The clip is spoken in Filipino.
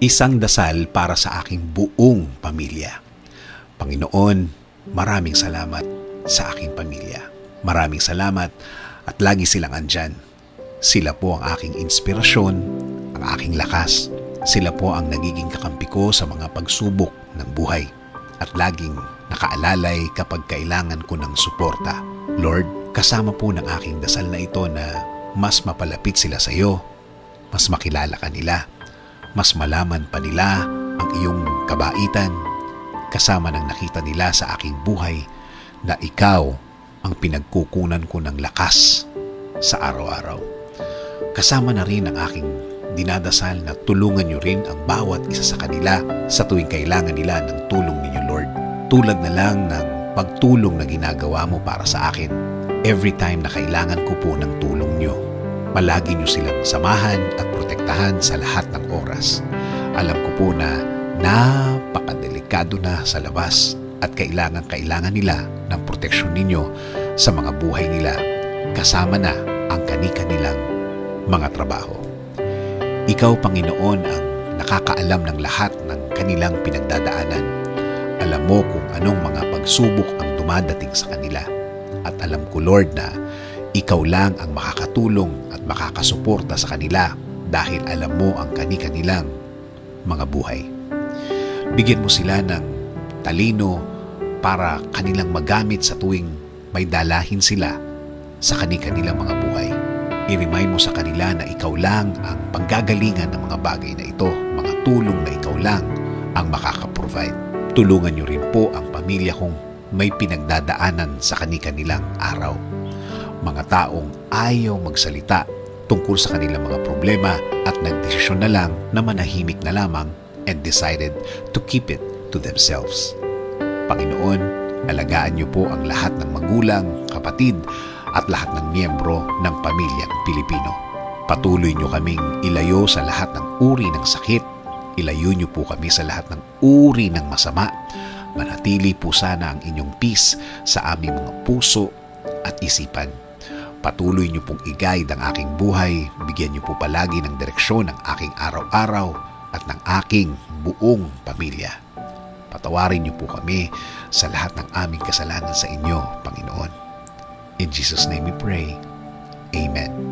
Isang dasal para sa aking buong pamilya. Panginoon, maraming salamat sa aking pamilya. Maraming salamat at lagi silang andyan. Sila po ang aking inspirasyon, ang aking lakas. Sila po ang nagiging kakampi ko sa mga pagsubok ng buhay at laging nakaalalay kapag kailangan ko ng suporta. Lord, kasama po ng aking dasal na ito na mas mapalapit sila sa iyo, mas makilala ka nila, mas malaman pa nila ang iyong kabaitan, kasama ng nakita nila sa aking buhay na ikaw ang pinagkukunan ko ng lakas sa araw-araw. Kasama na rin ang aking dinadasal na tulungan niyo rin ang bawat isa sa kanila sa tuwing kailangan nila ng tulong ninyo, Lord. Tulad na lang ng pagtulong na ginagawa mo para sa akin every time na kailangan ko po ng tulong niyo. Palagi niyo silang samahan at protektahan sa lahat ng oras. Alam ko po na napakadelikado na sa labas at kailangan nila ng proteksyon ninyo sa mga buhay nila, kasama na ang kani-kanilang mga trabaho. Ikaw, Panginoon, ang nakakaalam ng lahat ng kanilang pinagdadaanan. Alam mo kung anong mga pagsubok ang dumadating sa kanila. At alam ko, Lord, na ikaw lang ang makakatulong at makakasuporta sa kanila dahil alam mo ang kani-kanilang mga buhay. Bigyan mo sila ng talino para kanilang magamit sa tuwing may dalahin sila sa kani-kanilang mga buhay. I-remind mo sa kanila na ikaw lang ang panggagalingan ng mga bagay na ito, mga tulong na ikaw lang ang makakaprovide. Tulungan niyo rin po ang pamilya kong may pinagdadaanan sa kani-kanilang araw. Mga taong ayaw magsalita tungkol sa kanilang mga problema at nagdesisyon na lang na manahimik na lamang and decided to keep it to themselves. Panginoon, alagaan niyo po ang lahat ng magulang, kapatid at lahat ng miyembro ng pamilyang Pilipino. Patuloy niyo kaming ilayo sa lahat ng uri ng sakit. Ilayo niyo po kami sa lahat ng uri ng masama. Manatili po sana ang inyong peace sa aming mga puso at isipan. Patuloy niyo pong i-guide ang aking buhay. Bigyan niyo po palagi ng direksyon ng aking araw-araw at ng aking buong pamilya. Patawarin niyo po kami sa lahat ng aming kasalanan sa inyo, Panginoon. In Jesus' name we pray. Amen.